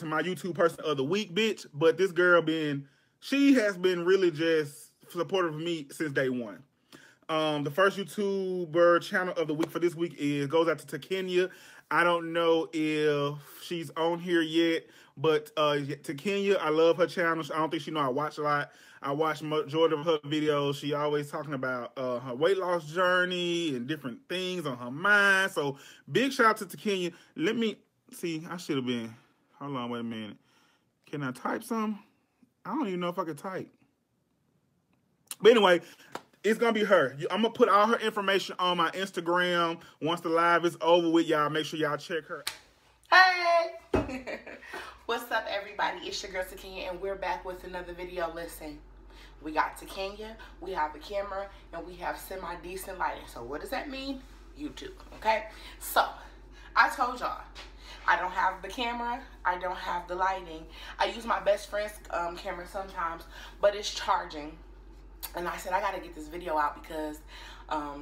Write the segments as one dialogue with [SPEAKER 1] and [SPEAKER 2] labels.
[SPEAKER 1] my YouTube person of the week, bitch. But this girl she has been really just supportive of me since day one. The first YouTuber channel of the week for this week goes out to Kenya. I don't know if she's on here yet, but to Kenya, I love her channel. I don't think she know I watch a lot. I watch majority of her videos. She always talking about her weight loss journey and different things on her mind. So big shout out to Kenya. Let me see. I should have been. Hold on, wait a minute. Can I type some? I don't even know if I could type. But anyway, it's going to be her. I'm going to put all her information on my Instagram. Once the live is over with, y'all, make sure y'all check her.
[SPEAKER 2] Hey! What's up, everybody? It's your girl, Takenya, and we're back with another video. Listen, we got Takenya, we have a camera, and we have semi-decent lighting. So what does that mean? YouTube, okay? So, I told y'all, I don't have the camera, I don't have the lighting. I use my best friend's camera sometimes, but it's charging. And I said, I gotta get this video out because I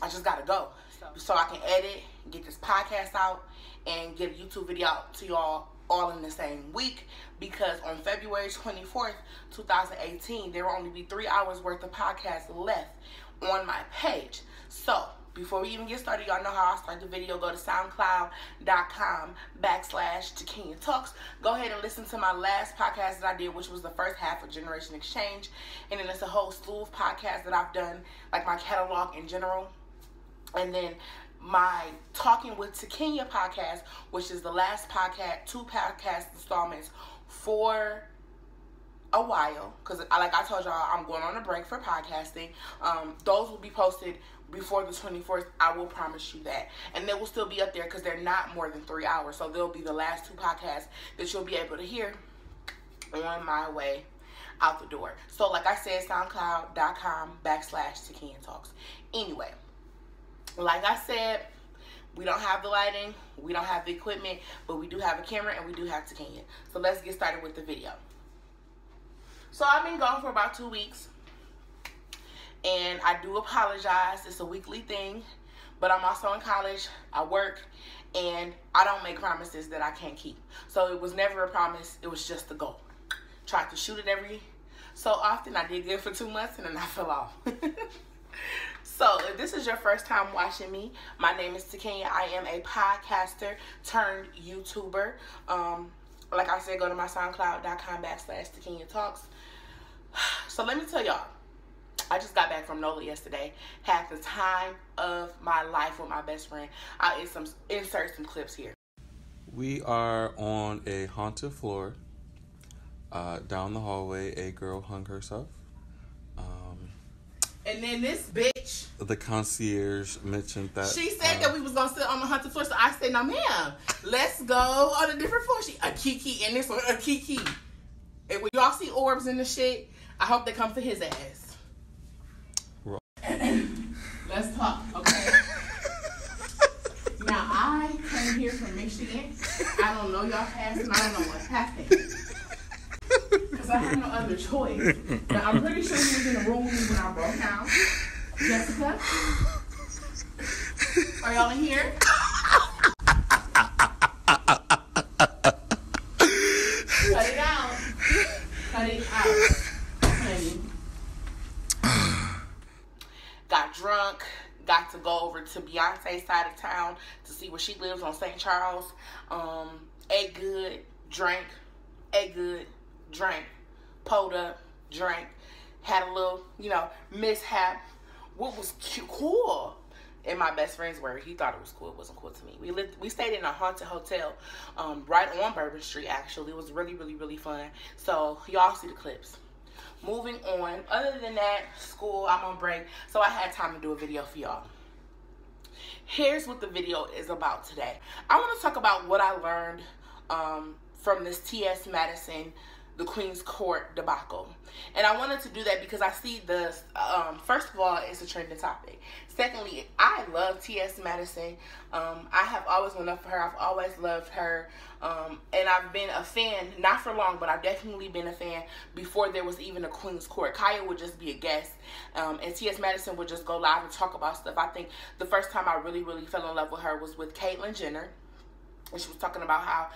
[SPEAKER 2] just gotta go. So I can edit, get this podcast out, and get a YouTube video out to y'all all in the same week. Because on February 24th, 2018, there will only be 3 hours worth of podcasts left on my page. So, before we even get started, y'all know how I start the video. Go to soundcloud.com/Takenya Talks. Go ahead and listen to my last podcast that I did, which was the first half of Generation Exchange. And then it's a whole slew of podcasts that I've done, like my catalog in general. And then my Talking with Takenya podcast, which is the last podcast, 2 podcast installments for a while. Because like I told y'all, I'm going on a break for podcasting. Those will be posted before the 24th, I will promise you that. And they will still be up there because they're not more than 3 hours. So they'll be the last 2 podcasts that you'll be able to hear on my way out the door. So like I said, soundcloud.com/Takenya Talks. Anyway, like I said, we don't have the lighting, we don't have the equipment, but we do have a camera and we do have Takenya. So let's get started with the video. So I've been gone for about 2 weeks. And I do apologize. It's a weekly thing. But I'm also in college. I work. And I don't make promises that I can't keep. So it was never a promise. It was just a goal. Tried to shoot it every so often. I did good for 2 months and then I fell off. So if this is your first time watching me, my name is Takenya. I am a podcaster turned YouTuber. Like I said, go to my soundcloud.com/Takenya Talks. So let me tell y'all. I just got back from NOLA yesterday. Had the time of my life with my best friend. I'll insert some clips here.
[SPEAKER 3] We are on a haunted floor. Down the hallway, a girl hung herself.
[SPEAKER 2] And then this bitch,
[SPEAKER 3] the concierge mentioned that
[SPEAKER 2] she said that we was gonna sit on the haunted floor. So I said, no ma'am, let's go on a different floor. She a Kiki and this one a Kiki. And when y'all see orbs in the shit, I hope they come for his ass. Let's talk, okay? Now, I came here from Michigan. I don't know y'all past and I don't know what happened. Because I had no other choice. Now, I'm pretty sure he was in the room with me when I broke down. Jessica? Are y'all in here? Cut it out. Cut it out. Honey. Got drunk, got to go over to Beyonce's side of town to see where she lives on St. Charles. Ate good, drank, ate good, drank, pulled up, drank, had a little, mishap. What was cool, in my best friend's word, he thought it was cool. It wasn't cool to me. We stayed in a haunted hotel right on Bourbon Street, actually. It was really, really, really fun. So, y'all see the clips. Moving on, other than that, school, I'm on break, so I had time to do a video for y'all. Here's what the video is about today. I want to talk about what I learned from this T.S. Madison, the Queen's Court debacle. And I wanted to do that because I see this, first of all, it's a trending topic. Secondly, I love T.S. Madison. I have always went up for her. I've always loved her. And I've been a fan, not for long, but I've definitely been a fan before there was even a Queen's Court. Kaya would just be a guest, and T.S. Madison would just go live and talk about stuff. I think the first time I really, really fell in love with her was with Caitlyn Jenner. And she was talking about how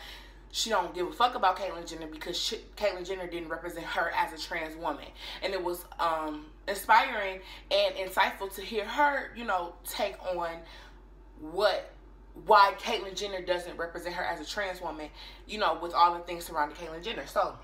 [SPEAKER 2] she don't give a fuck about Caitlyn Jenner because Caitlyn Jenner didn't represent her as a trans woman. And it was inspiring and insightful to hear her, you know, take on why Caitlyn Jenner doesn't represent her as a trans woman, you know, with all the things surrounding Caitlyn Jenner. So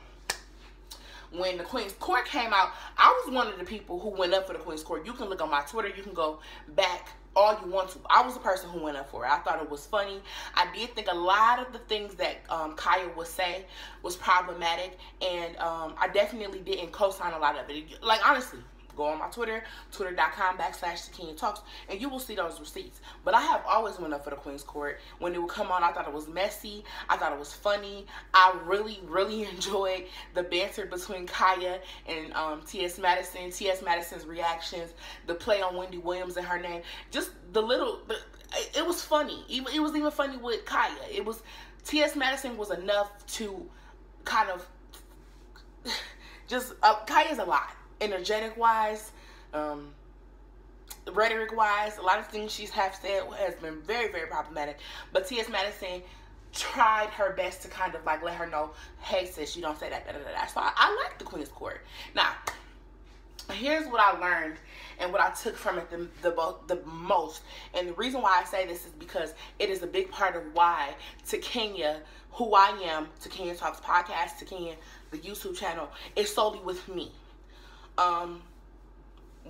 [SPEAKER 2] when the Queen's Court came out, I was one of the people who went up for the Queen's Court. You can look on my Twitter. You can go back all you want to. I was the person who went up for it. I thought it was funny. I did think a lot of the things that Kaya would say was problematic, and I definitely didn't co-sign a lot of it. Like, honestly, go on my Twitter, twitter.com/TaKenya Talks, and you will see those receipts. But I have always went up for the Queen's Court. When it would come on, I thought it was messy. I thought it was funny. I really, really enjoyed the banter between Kaya and T.S. Madison, T.S. Madison's reactions, the play on Wendy Williams and her name. Just it was funny. It was even funny with Kaya. It was, T.S. Madison was enough to kind of just, Kaya's a lot. Energetic wise, rhetoric wise, a lot of things she's have said has been very, very problematic. But T.S. Madison tried her best to kind of like let her know, hey sis, you don't say that, So I like the Queen's Court. Now, here's what I learned and what I took from it the most. And the reason why I say this is because it is a big part of why TaKenya, who I am, TaKenya Talks podcast, TaKenya, the YouTube channel, is solely with me.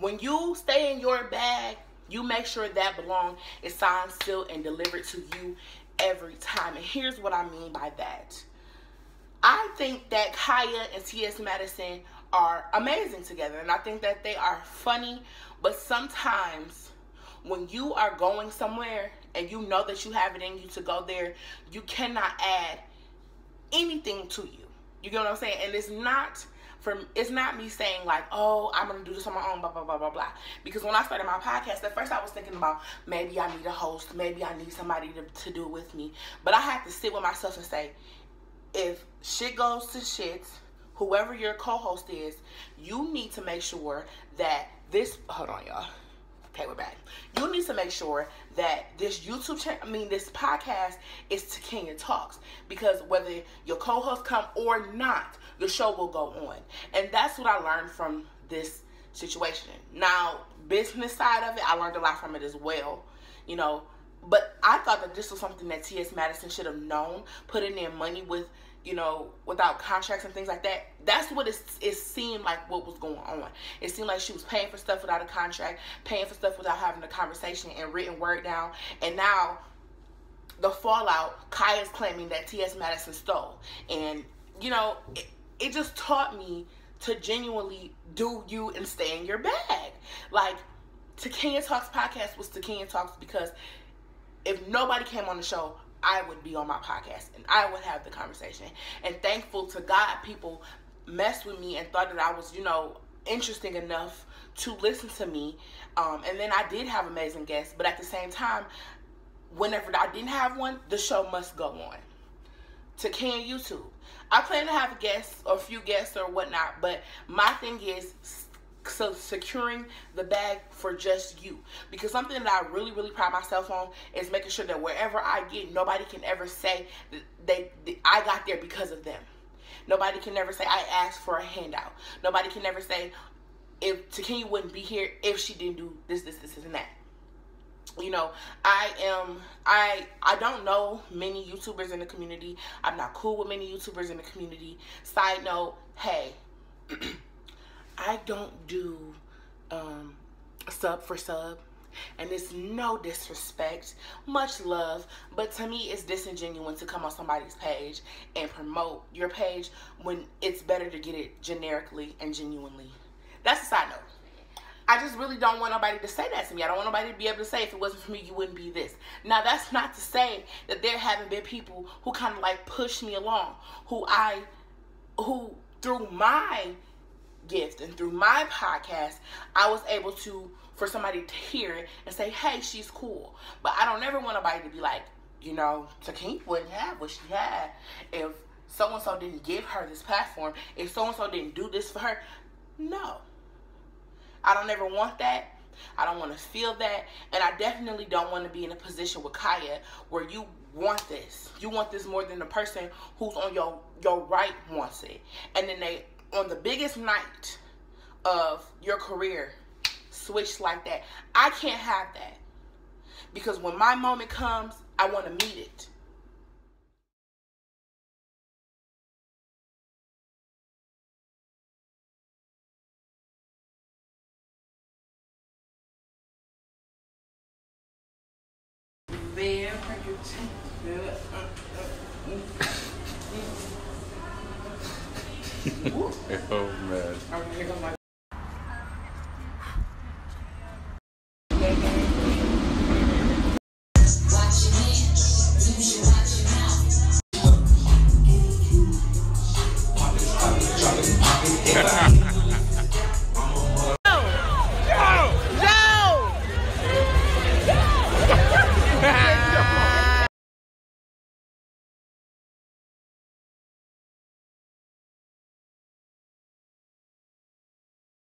[SPEAKER 2] When you stay in your bag, you make sure that belong is signed, sealed, and delivered to you every time. And here's what I mean by that. I think that Kaya and T.S. Madison are amazing together, and I think that they are funny, but sometimes when you are going somewhere and you know that you have it in you to go there, you cannot add anything to you. You get what I'm saying? And it's not me saying like, oh, I'm going to do this on my own, blah, blah, blah, blah, blah. Because when I started my podcast, at first I was thinking about maybe I need a host, maybe I need somebody to do it with me. But I had to sit with myself and say, if shit goes to shit, whoever your co-host is, you need to make sure that this, hold on y'all. Okay, we're back. You need to make sure that this YouTube channel, this podcast is TaKenya Talks. Because whether your co-host come or not, the show will go on. And that's what I learned from this situation. Now, business side of it, I learned a lot from it as well. You know, but I thought that this was something that T.S. Madison should have known, putting in money with, you know, without contracts and things like that. That's what it seemed like what was going on. It seemed like she was paying for stuff without a contract, paying for stuff without having a conversation and written word down. And now, the fallout, Kaya's claiming that T.S. Madison stole. And, you know, it just taught me to genuinely do you and stay in your bag. Like, TaKenya Talks podcast was TaKenya Talks because if nobody came on the show, I would be on my podcast and I would have the conversation. And thankful to God, people messed with me and thought that I was, you know, interesting enough to listen to me. And then I did have amazing guests, but at the same time, whenever I didn't have one, the show must go on. TaKenya YouTube. I plan to have a guest or a few guests or whatnot, but my thing is securing the bag for just you. Because something that I really, really pride myself on is making sure that wherever I get, nobody can ever say that I got there because of them. Nobody can ever say I asked for a handout. Nobody can ever say if TaKenya wouldn't be here if she didn't do this, and that. You know, I don't know many YouTubers in the community. I'm not cool with many YouTubers in the community. Side note, hey, I don't do sub for sub, and it's no disrespect, much love, but to me it's disingenuous to come on somebody's page and promote your page when it's better to get it generically and genuinely. That's a side note. I just really don't want nobody to say that to me. I don't want nobody to be able to say, if it wasn't for me, you wouldn't be this. Now, that's not to say that there haven't been people who kind of like pushed me along, who through my gift and through my podcast, I was able to, for somebody to hear it and say, hey, she's cool. But I don't ever want nobody to be like, you know, TaKenya wouldn't have what she had if so-and-so didn't give her this platform, if so-and-so didn't do this for her. No. I don't ever want that. I don't want to feel that. And I definitely don't want to be in a position with Kaya where you want this. You want this more than the person who's on your right wants it. And then they, on the biggest night of your career, switch like that. I can't have that. Because when my moment comes, I want to meet it.
[SPEAKER 3] Oh man.